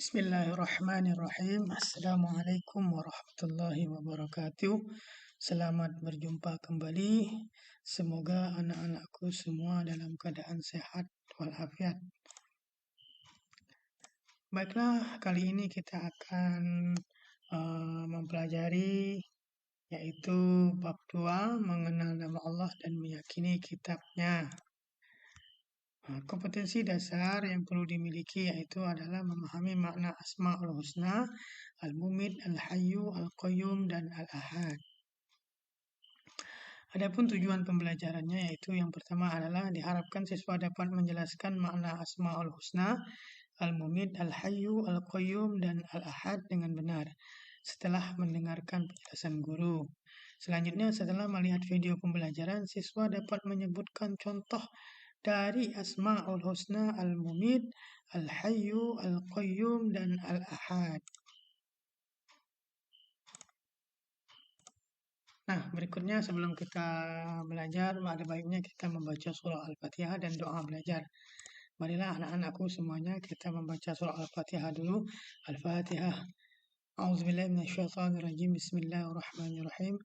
Bismillahirrahmanirrahim. Assalamualaikum warahmatullahi wabarakatuh. Selamat berjumpa kembali. Semoga anak-anakku semua dalam keadaan sehat walafiat. Baiklah, kali ini kita akan mempelajari yaitu bab 2, mengenal nama Allah dan meyakini kitabnya. Kompetensi dasar yang perlu dimiliki yaitu adalah memahami makna Asmaul Husna, Al-Mumit, Al-Hayyu, Al-Qayyum, dan Al-Ahad. Adapun tujuan pembelajarannya yaitu yang pertama adalah diharapkan siswa dapat menjelaskan makna Asmaul Husna, Al-Mumit, Al-Hayyu, Al-Qayyum, dan Al-Ahad dengan benar setelah mendengarkan penjelasan guru. Selanjutnya, setelah melihat video pembelajaran, siswa dapat menyebutkan contoh dari Asmaul Husna, Al-Mumit, Al-Hayyu, Al-Qayyum, dan Al-Ahad. Nah, berikutnya sebelum kita belajar, ada baiknya kita membaca surah Al-Fatihah dan doa belajar. Marilah anak-anakku semuanya kita membaca surah Al-Fatihah dulu. Al-Fatihah. A'udzubillahi minasyaitonirrajim. Bismillahirrahmanirrahim.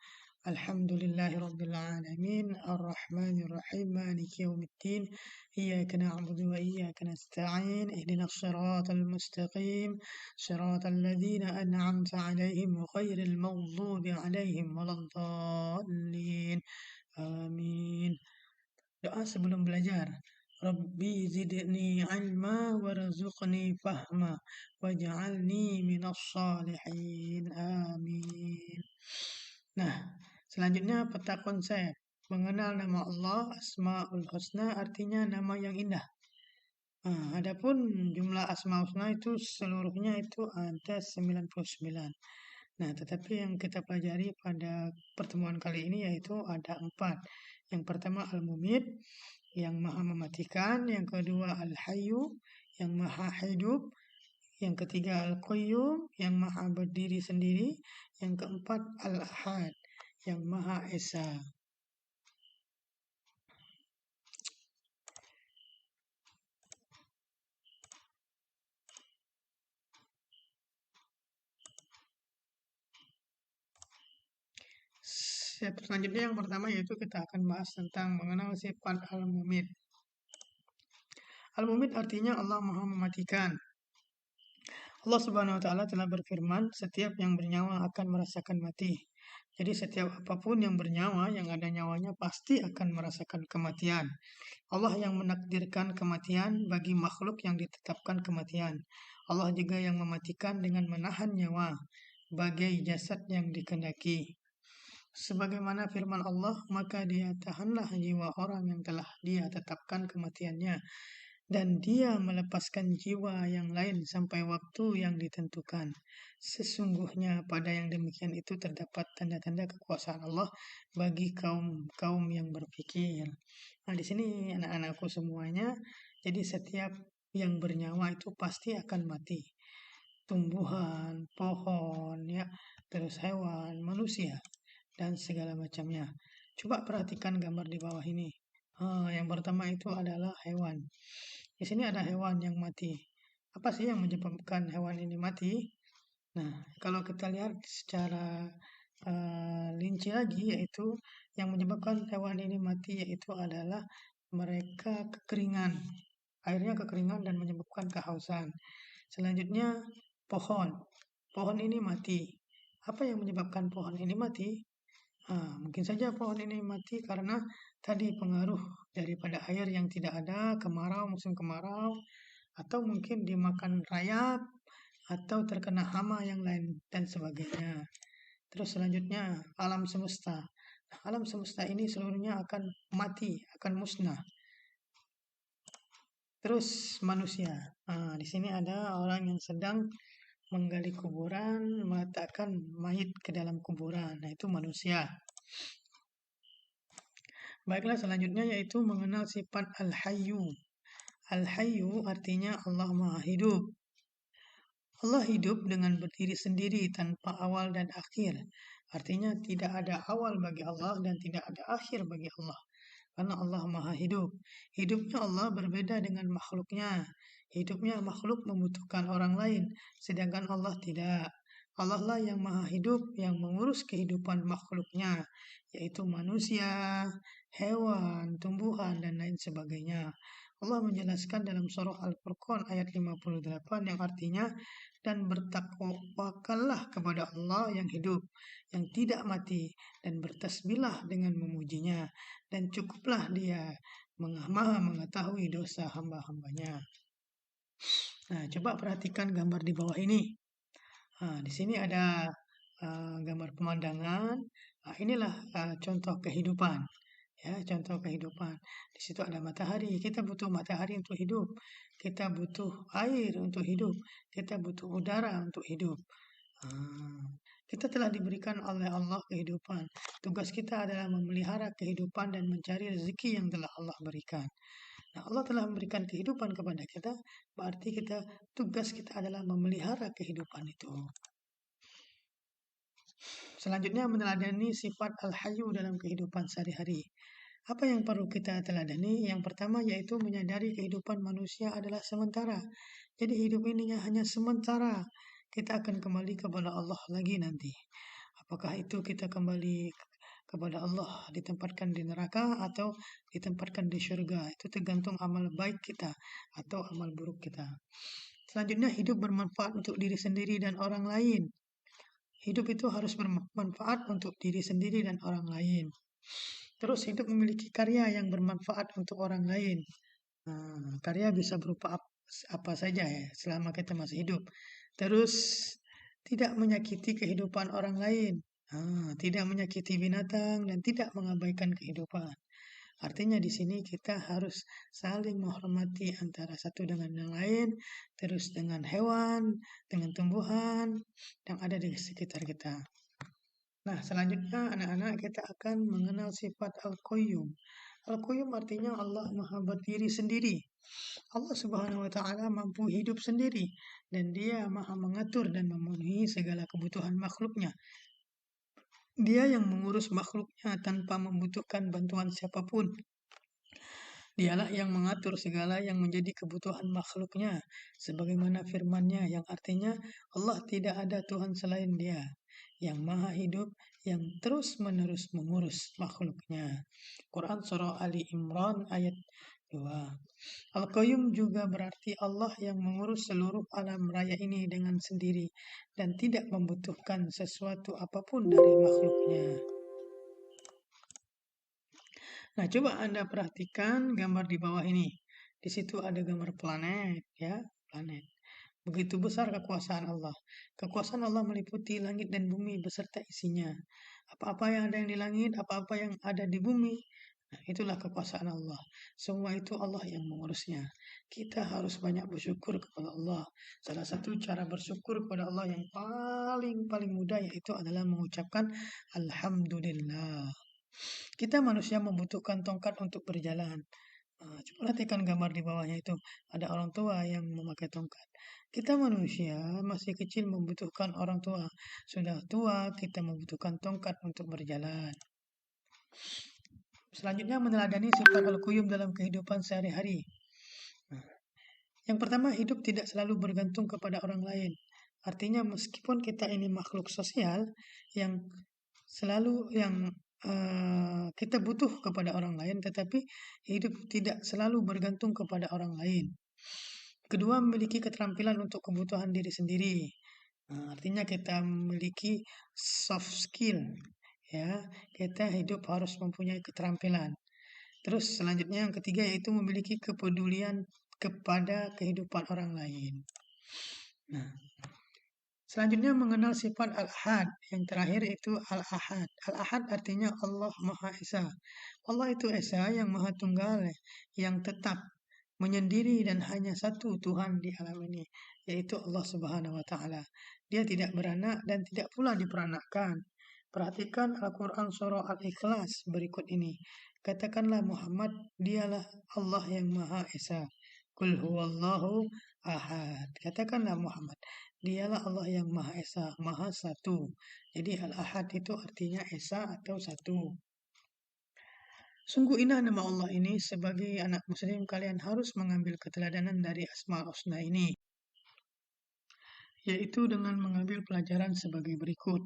Alhamdulillahi rabbil alamin, arrahmanir rahim, maliki yaumiddin, iyyaka na'budu wa iyyaka nasta'in, ihdinas siratal mustaqim, siratal ladzina an'amta 'alaihim ghairil maghdubi 'alaihim waladdallin. Amin. Doa sebelum belajar. Rabbi zidni 'ilma warzuqni fahma waj'alni minas shalihin. Amin. Nah, selanjutnya peta konsep. Mengenal nama Allah, Asmaul Husna artinya nama yang indah. Adapun jumlah Asmaul Husna itu seluruhnya itu ada 99. Nah, tetapi yang kita pelajari pada pertemuan kali ini yaitu ada 4. Yang pertama Al-Mumit, yang maha mematikan. Yang kedua Al-Hayyu, yang maha hidup. Yang ketiga Al-Qayyum, yang maha berdiri sendiri. Yang keempat Al-Ahad, yang maha esa. Selanjutnya yang pertama yaitu kita akan bahas tentang mengenal sifat Al-Mumit. Al-Mumit artinya Allah maha mematikan. Allah Subhanahu wa Ta'ala telah berfirman, setiap yang bernyawa akan merasakan mati. Jadi setiap apapun yang bernyawa, yang ada nyawanya pasti akan merasakan kematian. Allah yang menakdirkan kematian bagi makhluk yang ditetapkan kematian. Allah juga yang mematikan dengan menahan nyawa bagai jasad yang dikehendaki. Sebagaimana firman Allah, maka dia tahanlah jiwa orang yang telah dia tetapkan kematiannya. Dan dia melepaskan jiwa yang lain sampai waktu yang ditentukan. Sesungguhnya pada yang demikian itu terdapat tanda-tanda kekuasaan Allah bagi kaum yang berpikir. Nah, di sini anak-anakku semuanya, jadi setiap yang bernyawa itu pasti akan mati. Tumbuhan, pohon, ya, terus hewan, manusia, dan segala macamnya. Coba perhatikan gambar di bawah ini. Yang pertama itu adalah hewan. Di sini ada hewan yang mati. Apa sih yang menyebabkan hewan ini mati? Nah, kalau kita lihat secara rinci lagi, yaitu yang menyebabkan hewan ini mati yaitu adalah mereka kekeringan. Airnya kekeringan dan menyebabkan kehausan. Selanjutnya pohon. Pohon ini mati. Apa yang menyebabkan pohon ini mati? Mungkin saja pohon ini mati karena tadi pengaruh daripada air yang tidak ada, kemarau, musim kemarau, atau mungkin dimakan rayap, atau terkena hama yang lain, dan sebagainya. Terus selanjutnya alam semesta. Alam semesta ini seluruhnya akan mati, akan musnah. Terus manusia. Di sini ada orang yang sedang menggali kuburan, meletakkan mayit ke dalam kuburan. Nah, itu manusia. Baiklah, selanjutnya yaitu mengenal sifat Al-Hayyu. Al-Hayyu artinya Allah Maha Hidup. Allah hidup dengan berdiri sendiri tanpa awal dan akhir. Artinya tidak ada awal bagi Allah dan tidak ada akhir bagi Allah. Karena Allah Maha Hidup. Hidupnya Allah berbeda dengan makhluknya. Hidupnya makhluk membutuhkan orang lain, sedangkan Allah tidak. Allah lah yang maha hidup, yang mengurus kehidupan makhluknya, yaitu manusia, hewan, tumbuhan, dan lain sebagainya. Allah menjelaskan dalam surah Al-Furqan ayat 58 yang artinya, dan bertakwakallah kepada Allah yang hidup, yang tidak mati, dan bertasbihlah dengan memujinya, dan cukuplah dia maha mengetahui dosa hamba-hambanya. Nah, coba perhatikan gambar di bawah ini. Nah, di sini ada gambar pemandangan. Nah, inilah contoh kehidupan. Ya, contoh kehidupan. Di situ ada matahari. Kita butuh matahari untuk hidup. Kita butuh air untuk hidup. Kita butuh udara untuk hidup. Kita telah diberikan oleh Allah kehidupan. Tugas kita adalah memelihara kehidupan dan mencari rezeki yang telah Allah berikan. Nah, Allah telah memberikan kehidupan kepada kita, berarti tugas kita adalah memelihara kehidupan itu. Selanjutnya meneladani sifat al-hayyu dalam kehidupan sehari-hari. Apa yang perlu kita teladani? Yang pertama yaitu menyadari kehidupan manusia adalah sementara. Jadi hidup ini hanya sementara. Kita akan kembali kepada Allah lagi nanti. Apakah itu kita kembali kepada Allah ditempatkan di neraka atau ditempatkan di surga? Itu tergantung amal baik kita atau amal buruk kita. Selanjutnya hidup bermanfaat untuk diri sendiri dan orang lain. Hidup itu harus bermanfaat untuk diri sendiri dan orang lain. Terus hidup memiliki karya yang bermanfaat untuk orang lain. Karya bisa berupa apa saja ya, selama kita masih hidup. Terus tidak menyakiti kehidupan orang lain. Tidak menyakiti binatang dan tidak mengabaikan kehidupan. Artinya di sini kita harus saling menghormati antara satu dengan yang lain, terus dengan hewan, dengan tumbuhan yang ada di sekitar kita. Nah, selanjutnya anak-anak kita akan mengenal sifat Al-Qayyum. Al-Qayyum artinya Allah Maha berdiri sendiri. Allah Subhanahu wa taala mampu hidup sendiri dan Dia Maha mengatur dan memenuhi segala kebutuhan makhluknya. Dia yang mengurus makhluknya tanpa membutuhkan bantuan siapapun. Dialah yang mengatur segala yang menjadi kebutuhan makhluknya, sebagaimana firman-Nya yang artinya Allah tidak ada Tuhan selain Dia, yang maha hidup, yang terus-menerus mengurus makhluknya. Quran Surah Ali Imran ayat 2. Al-Qayyum juga berarti Allah yang mengurus seluruh alam raya ini dengan sendiri dan tidak membutuhkan sesuatu apapun dari makhluknya. Nah, coba Anda perhatikan gambar di bawah ini. Di situ ada gambar planet, ya, planet. Begitu besar kekuasaan Allah. Kekuasaan Allah meliputi langit dan bumi beserta isinya. Apa-apa yang ada di langit, apa-apa yang ada di bumi, nah, itulah kekuasaan Allah. Semua itu Allah yang mengurusnya. Kita harus banyak bersyukur kepada Allah. Salah satu cara bersyukur kepada Allah yang paling mudah yaitu adalah mengucapkan Alhamdulillah. Kita manusia membutuhkan tongkat untuk berjalan. Coba perhatikan gambar di bawahnya itu. Ada orang tua yang memakai tongkat. Kita manusia masih kecil membutuhkan orang tua. Sudah tua, kita membutuhkan tongkat untuk berjalan. Selanjutnya meneladani sifat Al-Qayyum dalam kehidupan sehari-hari. Yang pertama, hidup tidak selalu bergantung kepada orang lain. Artinya meskipun kita ini makhluk sosial yang kita butuh kepada orang lain, tetapi hidup tidak selalu bergantung kepada orang lain. Kedua, memiliki keterampilan untuk kebutuhan diri sendiri. Artinya kita memiliki soft skill, ya. Kita hidup harus mempunyai keterampilan. Terus selanjutnya yang ketiga yaitu memiliki kepedulian kepada kehidupan orang lain. Nah, selanjutnya mengenal sifat Al-Ahad. Yang terakhir itu Al-Ahad. Al-Ahad artinya Allah Maha Esa. Allah itu Esa yang Maha Tunggal, yang tetap menyendiri dan hanya satu Tuhan di alam ini, yaitu Allah Subhanahu wa taala. Dia tidak beranak dan tidak pula diperanakkan. Perhatikan Al-Quran Surah Al-Ikhlas berikut ini. Katakanlah Muhammad, dialah Allah yang Maha Esa. Qul huwallahu ahad. Katakanlah Muhammad, dialah Allah yang Maha Esa, Maha Satu. Jadi Al-Ahad itu artinya Esa atau Satu. Sungguh indah nama Allah ini, sebagai anak muslim kalian harus mengambil keteladanan dari Asmaul Husna ini, yaitu dengan mengambil pelajaran sebagai berikut.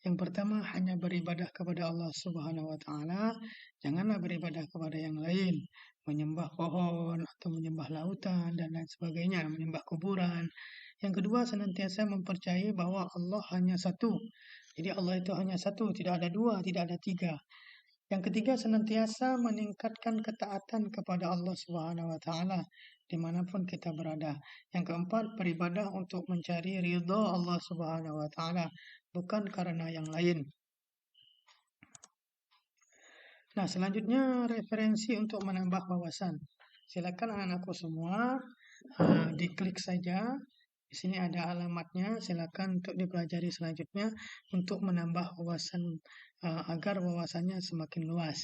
Yang pertama, hanya beribadah kepada Allah Subhanahu wa taala, janganlah beribadah kepada yang lain, menyembah pohon atau menyembah lautan dan lain sebagainya, menyembah kuburan. Yang kedua, senantiasa mempercayai bahwa Allah hanya satu. Jadi Allah itu hanya satu, tidak ada dua, tidak ada tiga. Yang ketiga, senantiasa meningkatkan ketaatan kepada Allah Subhanahu wa taala dimanapun kita berada. Yang keempat, beribadah untuk mencari ridha Allah Subhanahu wa taala, bukan karena yang lain. Nah, selanjutnya referensi untuk menambah wawasan. Silakan anak-anakku semua diklik saja. Di sini ada alamatnya. Silakan untuk dipelajari selanjutnya untuk menambah wawasan agar wawasannya semakin luas.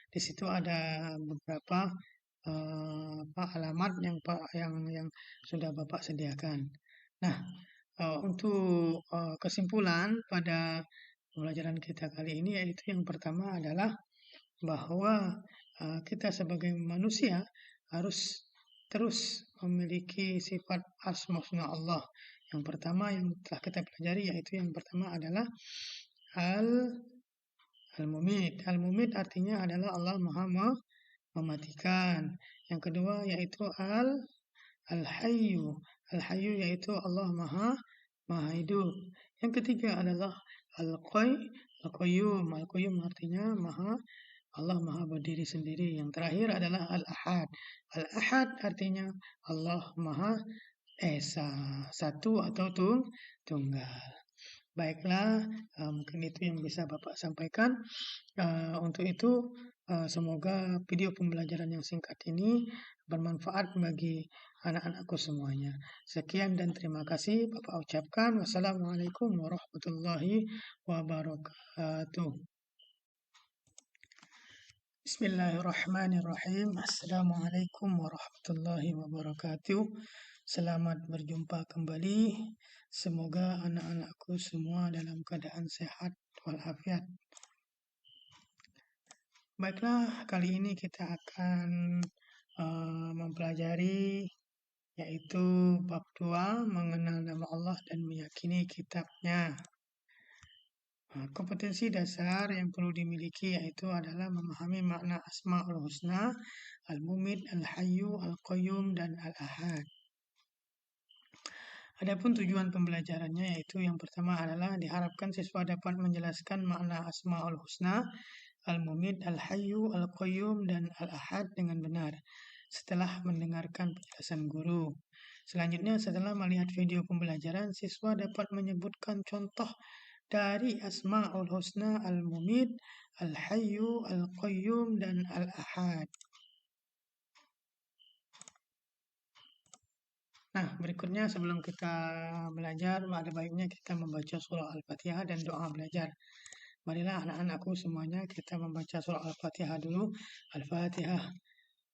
Di situ ada beberapa alamat yang sudah Bapak sediakan. Nah, untuk kesimpulan pada pembelajaran kita kali ini, yaitu yang pertama adalah bahwa kita sebagai manusia harus terus memiliki sifat asmaul Allah. Yang pertama yang telah kita pelajari, yaitu yang pertama adalah al-mumit. Al-mumit artinya adalah Allah Maha mematikan. Yang kedua yaitu al-hayyu. Al-hayyu yaitu Allah Maha hidup. Yang ketiga adalah al-qayyum. Al-qayyum artinya Allah Maha berdiri sendiri. Yang terakhir adalah al-ahad. Al-ahad artinya Allah Maha Esa, satu atau tunggal. Baiklah, mungkin itu yang bisa Bapak sampaikan. Untuk itu, semoga video pembelajaran yang singkat ini bermanfaat bagi anak-anakku semuanya. Sekian dan terima kasih Bapak ucapkan. Wassalamualaikum warahmatullahi wabarakatuh. Bismillahirrahmanirrahim. Assalamualaikum warahmatullahi wabarakatuh. Selamat berjumpa kembali. Semoga anak-anakku semua dalam keadaan sehat walafiat. Baiklah, kali ini kita akan mempelajari yaitu bab 2, mengenal nama Allah dan meyakini kitabnya. Kompetensi dasar yang perlu dimiliki yaitu adalah memahami makna Asmaul Husna, Al-Mumit, Al-Hayyu, Al-Qayyum, dan Al-Ahad. Adapun tujuan pembelajarannya yaitu yang pertama adalah diharapkan siswa dapat menjelaskan makna Asmaul Husna, Al-Mumit, Al-Hayyu, Al-Qayyum, dan Al-Ahad dengan benar setelah mendengarkan penjelasan guru. Selanjutnya, setelah melihat video pembelajaran, siswa dapat menyebutkan contoh dari Asmaul Husna, Al-Mumit, Al-Hayyu, Al-Qayyum, dan Al-Ahad. Nah, berikutnya sebelum kita belajar, ada baiknya kita membaca surah Al-Fatihah dan doa belajar. Marilah anak-anakku semuanya kita membaca surah Al-Fatihah dulu. Al-Fatihah.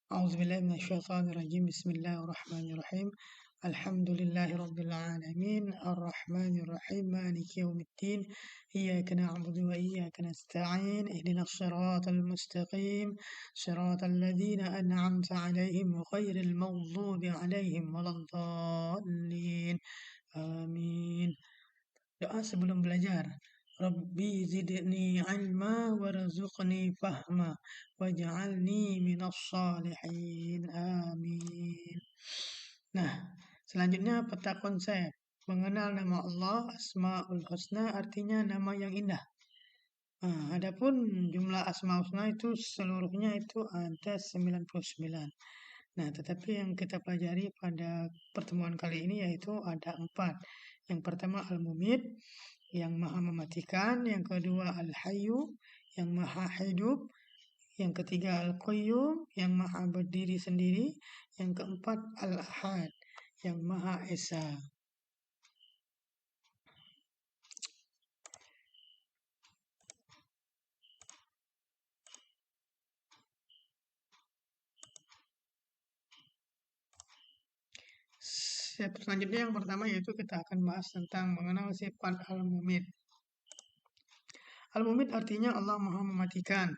A'udzubillahi minasyaitonirrajim. Bismillahirrahmanirrahim. Alhamdulillahi rabbil alamin. Arrahmanirrahim. Maliki yaumiddin. Iyyaka na'budu wa iyyaka nasta'in. Ihdinas siratal mustaqim. Siratal ladzina an'amta 'alaihim ghairil maghdubi 'alaihim waladdallin. Amin. Doa sebelum belajar. Rabbi zidni ilma warzuqni fahma waj'alni minas salihin. Amin. Nah, selanjutnya peta konsep. Mengenal nama Allah, Asmaul Husna artinya nama yang indah. Adapun jumlah Asmaul Husna itu seluruhnya itu ada 99. Nah, tetapi yang kita pelajari pada pertemuan kali ini yaitu ada 4. Yang pertama Al-Mumit, yang maha mematikan. Yang kedua Al-Hayyu, yang maha hidup. Yang ketiga Al-Qayyum, yang maha berdiri sendiri. Yang keempat Al-Ahad, yang maha esa. Selanjutnya yang pertama yaitu kita akan bahas tentang mengenal sifat Al-Mumit. Al-Mumit artinya Allah maha mematikan.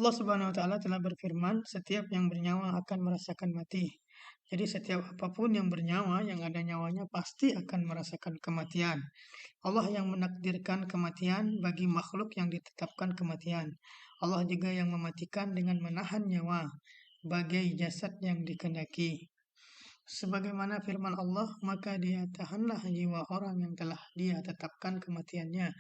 Allah Subhanahu wa taala telah berfirman, setiap yang bernyawa akan merasakan mati. Jadi setiap apapun yang bernyawa, yang ada nyawanya pasti akan merasakan kematian. Allah yang menakdirkan kematian bagi makhluk yang ditetapkan kematian. Allah juga yang mematikan dengan menahan nyawa bagai jasad yang dikehendaki. Sebagaimana firman Allah, maka dia tahanlah jiwa orang yang telah dia tetapkan kematiannya,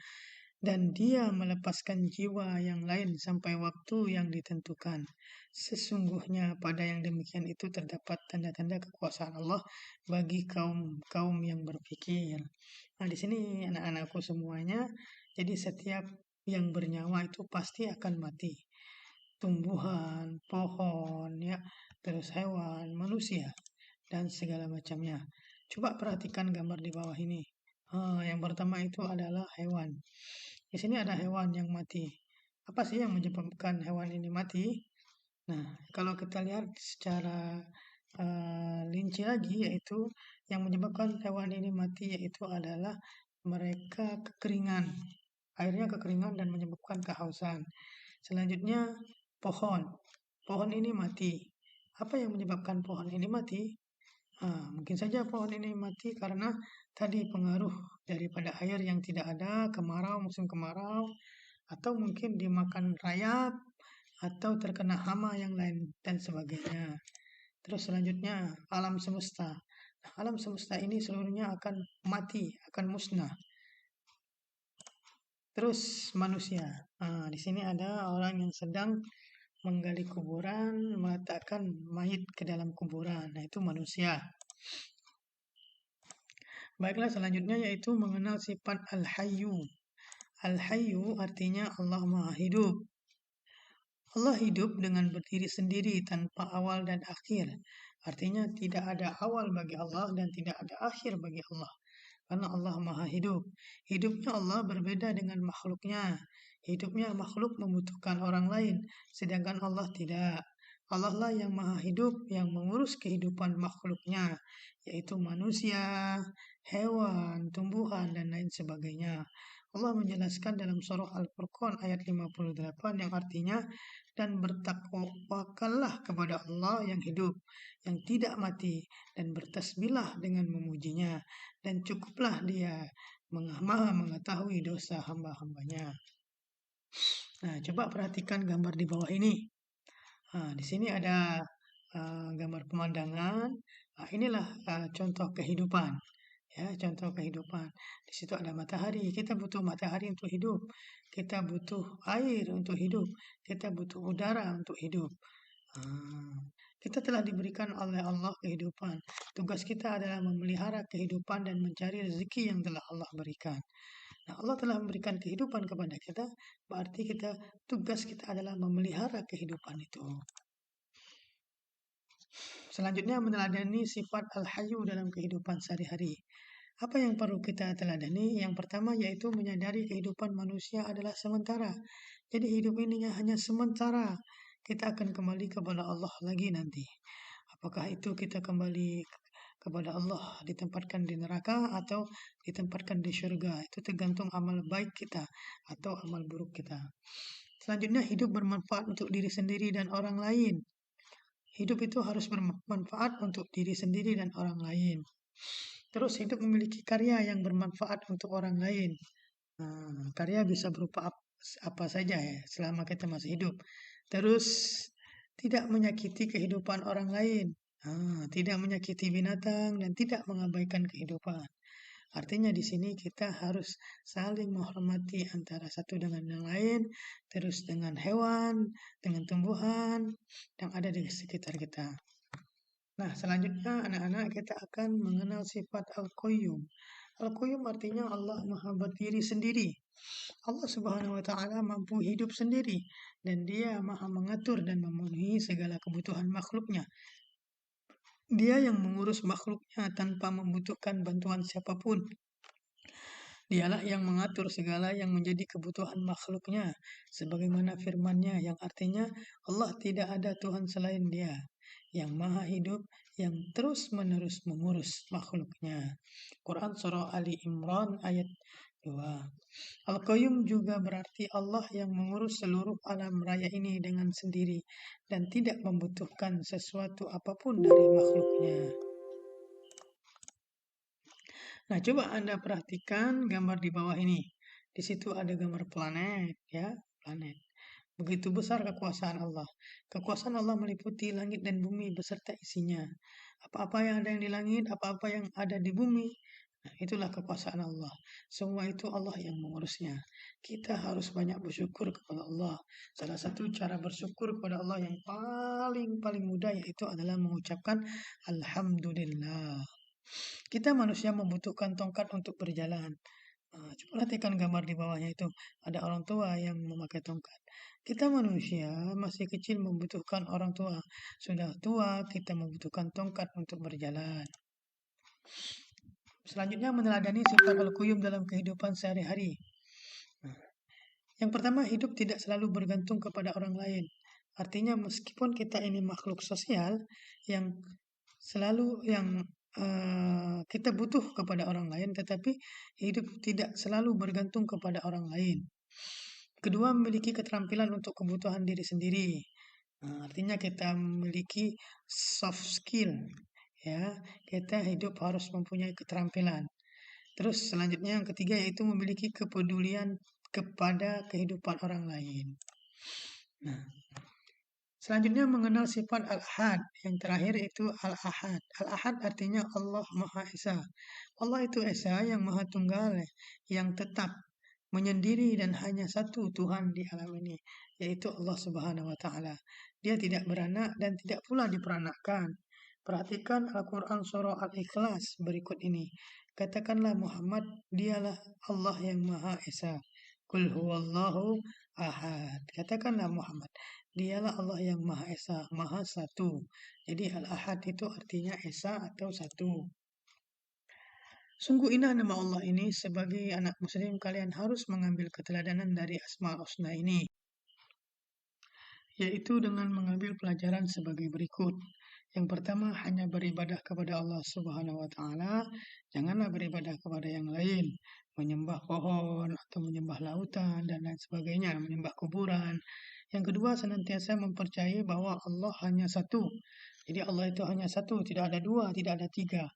dan dia melepaskan jiwa yang lain sampai waktu yang ditentukan. Sesungguhnya pada yang demikian itu terdapat tanda-tanda kekuasaan Allah bagi kaum-kaum yang berpikir. Nah, di sini anak-anakku semuanya, jadi setiap yang bernyawa itu pasti akan mati. Tumbuhan, pohon, ya, terus hewan, manusia, dan segala macamnya. Coba perhatikan gambar di bawah ini. Yang pertama itu adalah hewan. Di sini ada hewan yang mati. Apa sih yang menyebabkan hewan ini mati? Nah, kalau kita lihat secara rinci lagi, yaitu yang menyebabkan hewan ini mati yaitu adalah mereka kekeringan. Airnya kekeringan dan menyebabkan kehausan. Selanjutnya pohon. Pohon ini mati. Apa yang menyebabkan pohon ini mati? Mungkin saja pohon ini mati karena tadi pengaruh daripada air yang tidak ada, kemarau, musim kemarau, atau mungkin dimakan rayap, atau terkena hama yang lain, dan sebagainya. Terus selanjutnya alam semesta. Nah, alam semesta ini seluruhnya akan mati, akan musnah. Terus manusia. Di sini ada orang yang sedang menggali kuburan, meletakkan mayit ke dalam kuburan. Nah, itu manusia. Baiklah, selanjutnya yaitu mengenal sifat Al-Hayyu. Al-Hayyu artinya Allah Maha Hidup. Allah hidup dengan berdiri sendiri tanpa awal dan akhir. Artinya tidak ada awal bagi Allah dan tidak ada akhir bagi Allah. Karena Allah Maha Hidup. Hidupnya Allah berbeda dengan makhluknya. Hidupnya makhluk membutuhkan orang lain, sedangkan Allah tidak. Allah lah yang Maha Hidup, yang mengurus kehidupan makhluknya, yaitu manusia, hewan, tumbuhan, dan lain sebagainya. Allah menjelaskan dalam surah Al-Furqan ayat 58 yang artinya, dan bertakwakallah kepada Allah yang hidup, yang tidak mati, dan bertasbihlah dengan memujinya, dan cukuplah dia maha mengetahui dosa hamba-hambanya. Nah, coba perhatikan gambar di bawah ini. Di sini ada gambar pemandangan. Inilah contoh kehidupan. Ya, contoh kehidupan. Di situ ada matahari. Kita butuh matahari untuk hidup. Kita butuh air untuk hidup. Kita butuh udara untuk hidup. Kita telah diberikan oleh Allah kehidupan. Tugas kita adalah memelihara kehidupan dan mencari rezeki yang telah Allah berikan. Nah, Allah telah memberikan kehidupan kepada kita, berarti tugas kita adalah memelihara kehidupan itu. Selanjutnya meneladani sifat Al-Hayyu dalam kehidupan sehari-hari. Apa yang perlu kita teladani? Yang pertama yaitu menyadari kehidupan manusia adalah sementara. Jadi hidup ini hanya sementara. Kita akan kembali kepada Allah lagi nanti. Apakah itu kita kembali kepada Allah ditempatkan di neraka atau ditempatkan di surga? Itu tergantung amal baik kita atau amal buruk kita. Selanjutnya hidup bermanfaat untuk diri sendiri dan orang lain. Hidup itu harus bermanfaat untuk diri sendiri dan orang lain. Terus hidup memiliki karya yang bermanfaat untuk orang lain. Karya bisa berupa apa saja ya, selama kita masih hidup. Terus tidak menyakiti kehidupan orang lain. Tidak menyakiti binatang dan tidak mengabaikan kehidupan. Artinya di sini kita harus saling menghormati antara satu dengan yang lain, terus dengan hewan, dengan tumbuhan yang ada di sekitar kita. Nah, selanjutnya anak-anak kita akan mengenal sifat Al-Qayyum. Al-Qayyum artinya Allah Maha berdiri sendiri. Allah Subhanahu wa taala mampu hidup sendiri dan Dia Maha mengatur dan memenuhi segala kebutuhan makhluknya. Dia yang mengurus makhluknya tanpa membutuhkan bantuan siapapun. Dialah yang mengatur segala yang menjadi kebutuhan makhluknya, sebagaimana firman-Nya yang artinya Allah tidak ada Tuhan selain Dia, yang Maha Hidup, yang terus-menerus mengurus makhluknya. Quran Surah Ali Imran ayat 2. Al-Qayyum juga berarti Allah yang mengurus seluruh alam raya ini dengan sendiri dan tidak membutuhkan sesuatu apapun dari makhluknya. Nah, coba Anda perhatikan gambar di bawah ini. Di situ ada gambar planet, ya, planet. Begitu besar kekuasaan Allah. Kekuasaan Allah meliputi langit dan bumi beserta isinya. Apa-apa yang ada yang di langit, apa-apa yang ada di bumi, nah, itulah kekuasaan Allah. Semua itu Allah yang mengurusnya. Kita harus banyak bersyukur kepada Allah. Salah satu cara bersyukur kepada Allah yang paling mudah yaitu adalah mengucapkan Alhamdulillah. Kita manusia membutuhkan tongkat untuk berjalan. Coba perhatikan gambar di bawahnya itu. Ada orang tua yang memakai tongkat. Kita manusia masih kecil membutuhkan orang tua. Sudah tua, kita membutuhkan tongkat untuk berjalan. Selanjutnya meneladani sifat al-qayyum dalam kehidupan sehari-hari. Yang pertama, hidup tidak selalu bergantung kepada orang lain. Artinya meskipun kita ini makhluk sosial yang kita butuh kepada orang lain, tetapi hidup tidak selalu bergantung kepada orang lain. Kedua, memiliki keterampilan untuk kebutuhan diri sendiri. Artinya kita memiliki soft skill, ya. Kita hidup harus mempunyai keterampilan. Terus selanjutnya yang ketiga yaitu memiliki kepedulian kepada kehidupan orang lain. Nah, selanjutnya mengenal sifat Al-Ahad. Yang terakhir itu Al-Ahad. Al-Ahad artinya Allah Maha Esa. Allah itu Esa yang Maha Tunggal, yang tetap menyendiri dan hanya satu Tuhan di alam ini, yaitu Allah Subhanahu wa taala. Dia tidak beranak dan tidak pula diperanakkan. Perhatikan Al-Quran surah Al-Ikhlas berikut ini. Katakanlah Muhammad, dialah Allah yang Maha Esa. Qul huwallahu ahad. Katakanlah Muhammad, dialah Allah yang Maha Esa, Maha Satu. Jadi Al-Ahad itu artinya Esa atau Satu. Sungguh indah nama Allah ini. Sebagai anak muslim, kalian harus mengambil keteladanan dari Asmaul Husna ini, yaitu dengan mengambil pelajaran sebagai berikut. Yang pertama, hanya beribadah kepada Allah Subhanahu wa taala, janganlah beribadah kepada yang lain, menyembah pohon atau menyembah lautan dan lain sebagainya, menyembah kuburan. Yang kedua, senantiasa mempercayai bahwa Allah hanya satu. Jadi Allah itu hanya satu, tidak ada dua, tidak ada tiga.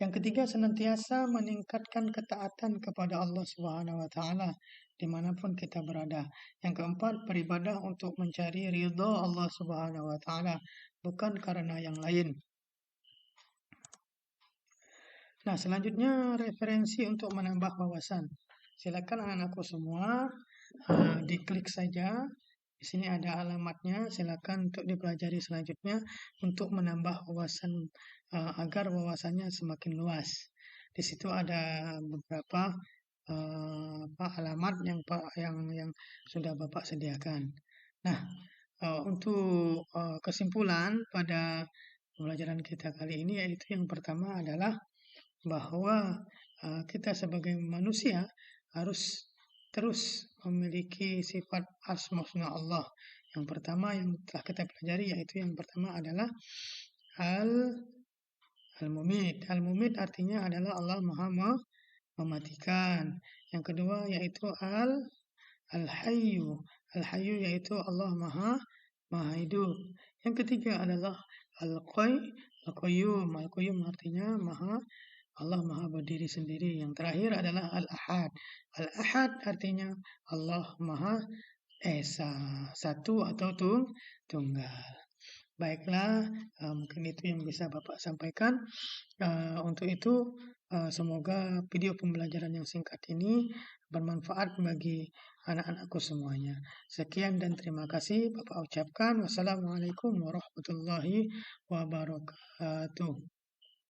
Yang ketiga, senantiasa meningkatkan ketaatan kepada Allah Subhanahu wa taala dimanapun kita berada. Yang keempat, beribadah untuk mencari ridha Allah Subhanahu wa taala, bukan karena yang lain. Nah, selanjutnya referensi untuk menambah wawasan. Silakan anak-anakku semua diklik saja. Di sini ada alamatnya. Silakan untuk dipelajari selanjutnya untuk menambah wawasan agar wawasannya semakin luas. Di situ ada beberapa alamat yang sudah Bapak sediakan. Nah, untuk kesimpulan pada pembelajaran kita kali ini yaitu yang pertama adalah bahwa kita sebagai manusia harus terus memiliki sifat asma Allah. Yang pertama yang telah kita pelajari yaitu yang pertama adalah Al-Mumit. Al-Mumit artinya adalah Allah Maha mematikan. Yang kedua yaitu Al-Hayyu. Al-Hayyu yaitu Allah Maha hidup. Yang ketiga adalah Al-Qayyum. Al-Qayyum artinya Allah Maha berdiri sendiri. Yang terakhir adalah Al-Ahad. Al-Ahad artinya Allah Maha Esa, satu atau tunggal. Baiklah, mungkin itu yang bisa Bapak sampaikan. Untuk itu, semoga video pembelajaran yang singkat ini bermanfaat bagi anak-anakku semuanya. Sekian dan terima kasih Bapak ucapkan. Wassalamualaikum warahmatullahi wabarakatuh.